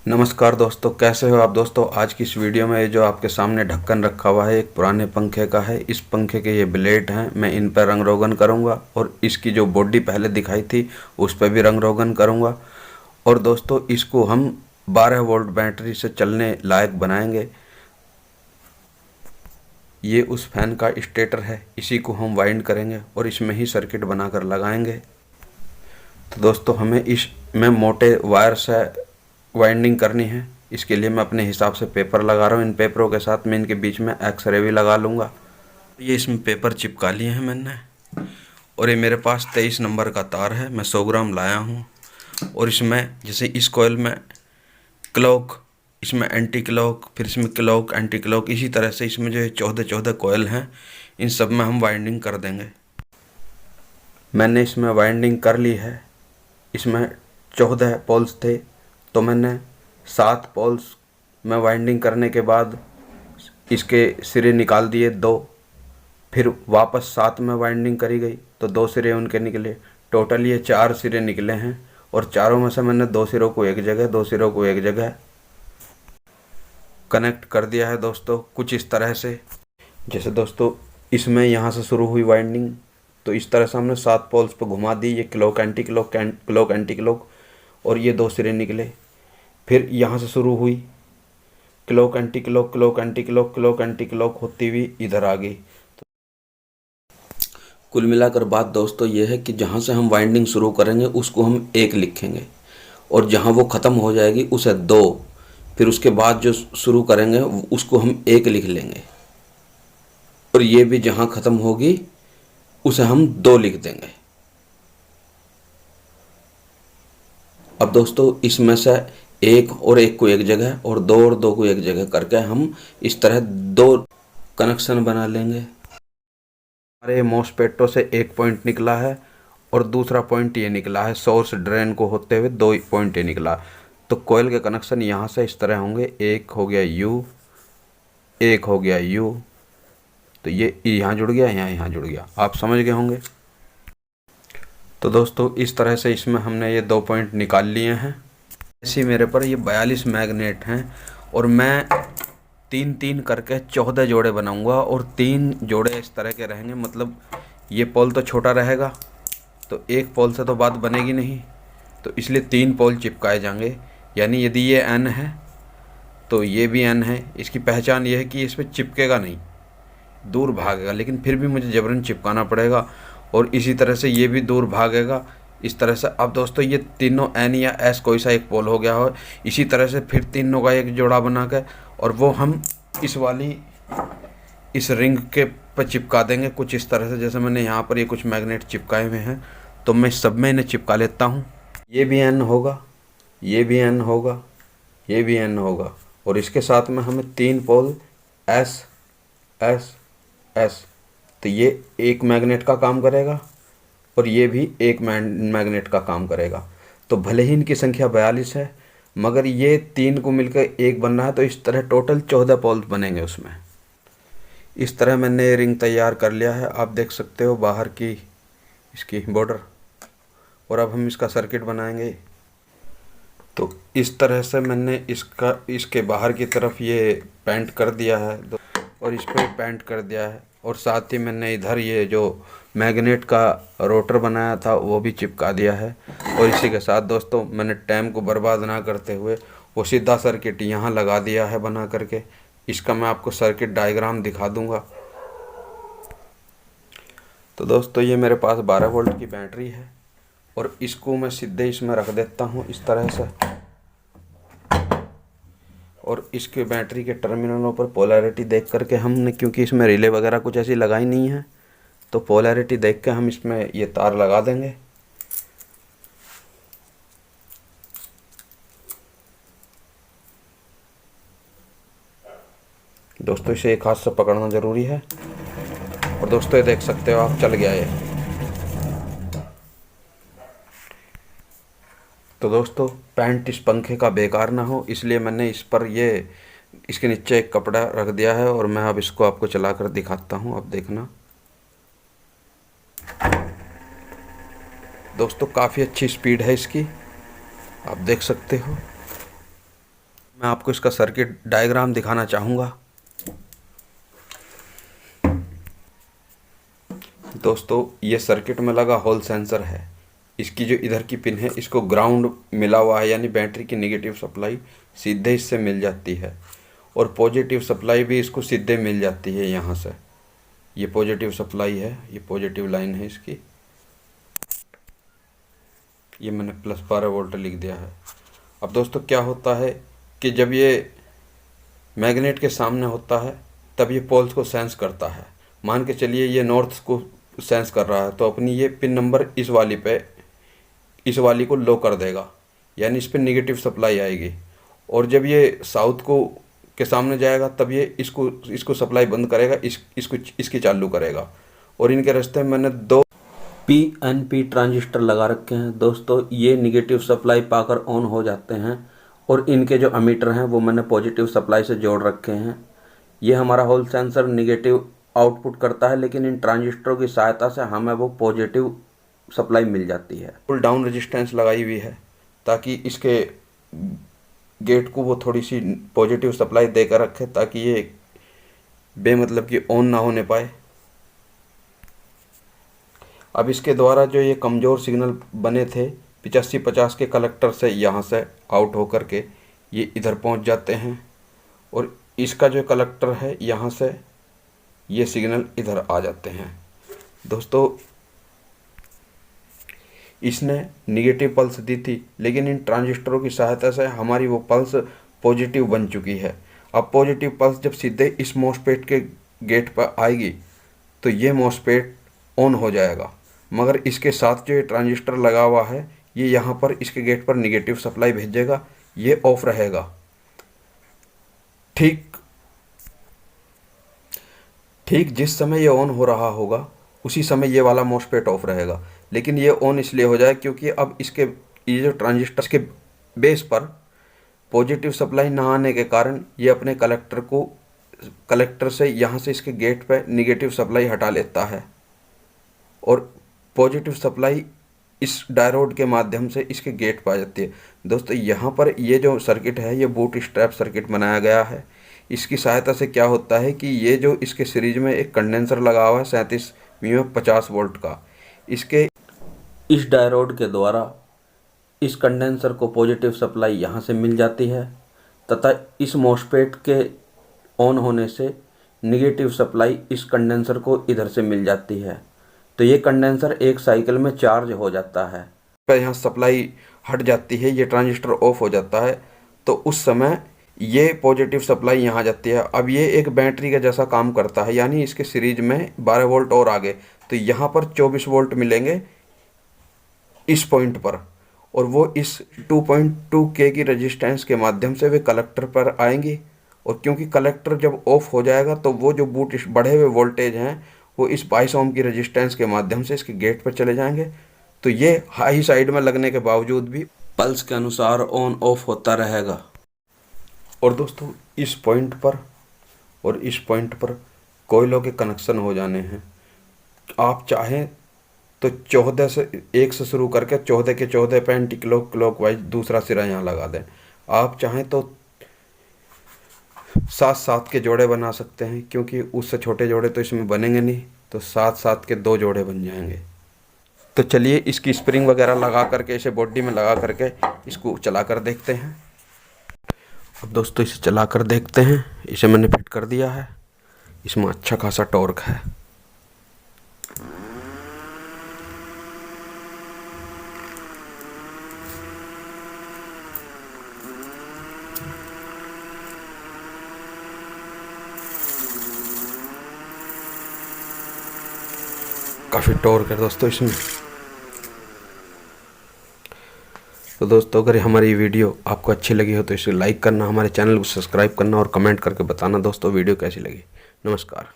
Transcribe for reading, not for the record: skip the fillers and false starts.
नमस्कार दोस्तों, कैसे हो आप दोस्तों। आज की इस वीडियो में जो आपके सामने ढक्कन रखा हुआ है एक पुराने पंखे का है। इस पंखे के ये ब्लेड हैं, मैं इन पर रंग रोगन करूँगा और इसकी जो बॉडी पहले दिखाई थी उस पर भी रंग रोगन करूँगा। और दोस्तों इसको हम 12 वोल्ट बैटरी से चलने लायक बनाएंगे। ये उस फैन का स्टेटर है, इसी को हम वाइंड करेंगे और इसमें ही सर्किट बनाकर लगाएंगे। तो दोस्तों हमें इसमें मोटे वायर से वाइंडिंग करनी है। इसके लिए मैं अपने हिसाब से पेपर लगा रहा हूँ। इन पेपरों के साथ मैं इनके बीच में एक्सरे भी लगा लूँगा। ये इसमें पेपर चिपका लिए हैं मैंने। और ये मेरे पास 23 नंबर का तार है, मैं 100 ग्राम लाया हूँ। और इसमें जैसे इस कॉइल में क्लॉक, इसमें एंटी क्लॉक, फिर इसमें क्लॉक एंटी क्लॉक, इसी तरह से इसमें जो 14 कॉइल हैं इन सब में हम वाइंडिंग कर देंगे। मैंने इसमें वाइंडिंग कर ली है। इसमें 14 पोल्स थे तो मैंने 7 पोल्स में वाइंडिंग करने के बाद इसके सिरे निकाल दिए 2। फिर वापस 7 में वाइंडिंग करी गई तो 2 सिरे उनके निकले। टोटल ये 4 सिरे निकले हैं और चारों में से मैंने 2 सिरों को एक जगह, 2 सिरों को एक जगह कनेक्ट कर दिया है दोस्तों, कुछ इस तरह से। जैसे दोस्तों इसमें यहाँ से शुरू हुई वाइंडिंग तो इस तरह से हमने 7 पोल्स पर घुमा दी। ये clock anti clock, clock anti clock, और ये 2 सिरे निकले। फिर यहाँ से शुरू हुई clock anti clock, clock anti clock, clock anti clock होती हुई इधर आ गई। कुल मिलाकर बात दोस्तों ये है कि जहाँ से हम वाइंडिंग शुरू करेंगे उसको हम 1 लिखेंगे और जहाँ वो ख़त्म हो जाएगी उसे 2। फिर उसके बाद जो शुरू करेंगे उसको हम 1 लिख लेंगे और ये भी जहाँ ख़त्म होगी उसे हम 2 लिख देंगे। अब दोस्तों इसमें से 1 और 1 को एक जगह और 2 और 2 को एक जगह करके हम इस तरह 2 कनेक्शन बना लेंगे। हमारे मॉसफेटों से एक पॉइंट निकला है और दूसरा पॉइंट ये निकला है। सोर्स ड्रेन को होते हुए 2 पॉइंट ये निकला। तो कोयल के कनेक्शन यहाँ से इस तरह होंगे। एक हो गया यू, एक हो गया यू, तो ये यहाँ जुड़ गया, यहाँ जुड़ गया। आप समझ गए होंगे। तो दोस्तों इस तरह से इसमें हमने ये 2 पॉइंट निकाल लिए हैं। ऐसे मेरे पर ये 42 मैग्नेट हैं और मैं 3-3 करके 14 जोड़े बनाऊंगा और 3 जोड़े इस तरह के रहेंगे। मतलब ये पोल तो छोटा रहेगा तो एक पोल से तो बात बनेगी नहीं, तो इसलिए 3 पोल चिपकाए जाएंगे। यानी यदि ये एन है तो ये भी एन है। इसकी पहचान ये है कि इस पर चिपकेगा नहीं, दूर भागेगा, लेकिन फिर भी मुझे जबरन चिपकाना पड़ेगा। और इसी तरह से ये भी दूर भागेगा इस तरह से। अब दोस्तों ये तीनों एन या एस कोई सा एक पोल हो गया हो, इसी तरह से फिर तीनों का एक जोड़ा बना के और वो हम इस रिंग के पर चिपका देंगे कुछ इस तरह से। जैसे मैंने यहाँ पर ये कुछ मैग्नेट चिपकाए हुए हैं तो मैं सब में इन्हें चिपका लेता हूँ। ये भी एन होगा, ये भी एन होगा, ये भी एन होगा और इसके साथ में हमें 3 पोल एस एस एस, तो ये एक मैग्नेट का काम करेगा और ये भी एक मैग्नेट का काम करेगा। तो भले ही इनकी संख्या 42 है मगर ये 3 को मिलकर एक बन रहा है, तो इस तरह टोटल 14 पोल्स बनेंगे उसमें। इस तरह मैंने रिंग तैयार कर लिया है, आप देख सकते हो बाहर की इसकी बॉर्डर। और अब हम इसका सर्किट बनाएंगे। तो इस तरह से मैंने इसके बाहर की तरफ ये पेंट कर दिया है और इस पर पेंट कर दिया है। और साथ ही मैंने इधर ये जो मैग्नेट का रोटर बनाया था वो भी चिपका दिया है। और इसी के साथ दोस्तों मैंने टाइम को बर्बाद ना करते हुए वो सीधा सर्किट यहाँ लगा दिया है बना करके। इसका मैं आपको सर्किट डायग्राम दिखा दूंगा। तो दोस्तों ये मेरे पास 12 वोल्ट की बैटरी है और इसको मैं सीधे इसमें रख देता हूँ इस तरह से। और इसके बैटरी के टर्मिनलों पर पोलैरिटी देख करके हमने, क्योंकि इसमें रिले वगैरह कुछ ऐसी लगाई नहीं है, तो पोलैरिटी देख के हम इसमें ये तार लगा देंगे। दोस्तों इसे एक हाथ से पकड़ना ज़रूरी है। और दोस्तों ये देख सकते हो आप, चल गया ये। तो दोस्तों पैंट इस पंखे का बेकार ना हो इसलिए मैंने इस पर इसके नीचे एक कपड़ा रख दिया है और मैं अब इसको आपको चलाकर दिखाता हूँ। अब देखना दोस्तों, काफ़ी अच्छी स्पीड है इसकी, आप देख सकते हो। मैं आपको इसका सर्किट डायग्राम दिखाना चाहूँगा। दोस्तों ये सर्किट में लगा हॉल सेंसर है। इसकी जो इधर की पिन है इसको ग्राउंड मिला हुआ है, यानी बैटरी की नेगेटिव सप्लाई सीधे इससे मिल जाती है और पॉजिटिव सप्लाई भी इसको सीधे मिल जाती है यहाँ से। ये पॉजिटिव सप्लाई है, ये पॉजिटिव लाइन है इसकी। ये मैंने +12 वोल्ट लिख दिया है। अब दोस्तों क्या होता है कि जब ये मैग्नेट के सामने होता है तब ये पोल्स को सेंस करता है। मान के चलिए ये नॉर्थ को सेंस कर रहा है तो अपनी ये पिन नंबर इस वाली को लो कर देगा, यानी इस पर नेगेटिव सप्लाई आएगी। और जब ये साउथ को के सामने जाएगा तब ये इसको सप्लाई बंद करेगा, इसकी चालू करेगा। और इनके रास्ते में मैंने 2 PNP ट्रांजिस्टर लगा रखे हैं। दोस्तों ये नेगेटिव सप्लाई पाकर ऑन हो जाते हैं और इनके जो अमीटर हैं वो मैंने पॉजिटिव सप्लाई से जोड़ रखे हैं। ये हमारा हॉल सेंसर नेगेटिव आउटपुट करता है, लेकिन इन ट्रांजिस्टरों की सहायता से हमें वो पॉजिटिव सप्लाई मिल जाती है। पुल डाउन रेजिस्टेंस लगाई हुई है ताकि इसके गेट को वो थोड़ी सी पॉजिटिव सप्लाई देकर रखे, ताकि ये बेमतलब की ऑन ना होने पाए। अब इसके द्वारा जो ये कमज़ोर सिग्नल बने थे 85-50 के कलेक्टर से यहाँ से आउट होकर के ये इधर पहुँच जाते हैं और इसका जो कलेक्टर है यहाँ से ये सिग्नल इधर आ जाते हैं। दोस्तों इसने नेगेटिव पल्स दी थी, लेकिन इन ट्रांजिस्टरों की सहायता से हमारी वो पल्स पॉजिटिव बन चुकी है। अब पॉजिटिव पल्स जब सीधे इस मॉसफेट के गेट पर आएगी तो ये मॉसफेट ऑन हो जाएगा, मगर इसके साथ जो ये ट्रांजिस्टर लगा हुआ है ये यहाँ पर इसके गेट पर नेगेटिव सप्लाई भेजेगा, ये ऑफ रहेगा। ठीक जिस समय ये ऑन हो रहा होगा उसी समय ये वाला मॉसफेट ऑफ रहेगा, लेकिन ये ऑन इसलिए हो जाए क्योंकि अब ये जो ट्रांजिस्टर के बेस पर पॉजिटिव सप्लाई ना आने के कारण ये अपने कलेक्टर से यहाँ से इसके गेट पे नेगेटिव सप्लाई हटा लेता है और पॉजिटिव सप्लाई इस डायोड के माध्यम से इसके गेट पर आ जाती है। दोस्तों यहाँ पर ये जो सर्किट है ये बूट स्ट्रैप सर्किट बनाया गया है। इसकी सहायता से क्या होता है कि ये जो इसके सीरीज में एक कंडेंसर लगा हुआ है 37 में 50 वोल्ट का, इसके इस डायोड के द्वारा इस कंडेंसर को पॉजिटिव सप्लाई यहाँ से मिल जाती है तथा इस मॉसफेट के ऑन होने से नेगेटिव सप्लाई इस कंडेंसर को इधर से मिल जाती है। तो ये कंडेंसर एक साइकिल में चार्ज हो जाता है। यहाँ सप्लाई हट जाती है, ये ट्रांजिस्टर ऑफ हो जाता है, तो उस समय ये पॉजिटिव सप्लाई यहाँ आ जाती है। अब ये एक बैटरी का जैसा काम करता है, यानी इसके सीरीज में 12 वोल्ट और आगे, तो यहाँ पर 24 वोल्ट मिलेंगे इस पॉइंट पर, और वो इस 2.2 K की रेजिस्टेंस के माध्यम से वे कलेक्टर पर आएंगी। और क्योंकि कलेक्टर जब ऑफ हो जाएगा तो वो जो बढ़े हुए वोल्टेज हैं वो इस 22 ओम की रेजिस्टेंस के माध्यम से इसके गेट पर चले जाएंगे। तो ये हाई साइड में लगने के बावजूद भी पल्स के अनुसार ऑन ऑफ होता रहेगा। और दोस्तों इस पॉइंट पर और इस पॉइंट पर कोयलों के कनेक्शन हो जाने हैं। आप चाहें तो 14 से 1 से शुरू करके 14 के 14 पे एंटी क्लॉकवाइज दूसरा सिरा यहाँ लगा दें। आप चाहें तो 7-7 के जोड़े बना सकते हैं, क्योंकि उससे छोटे जोड़े तो इसमें बनेंगे नहीं, तो 7-7 के 2 जोड़े बन जाएंगे। तो चलिए इसकी स्प्रिंग वगैरह लगा करके इसे बॉडी में लगा करके इसको चला कर देखते हैं। अब दोस्तों इसे चला कर देखते हैं। इसे मैंने फिट कर दिया है, इसमें अच्छा खासा टॉर्क है। काफ़ी टॉर्क है दोस्तों इसमें। तो दोस्तों अगर हमारी वीडियो आपको अच्छी लगी हो तो इसे लाइक करना, हमारे चैनल को सब्सक्राइब करना और कमेंट करके बताना दोस्तों वीडियो कैसी लगी। नमस्कार।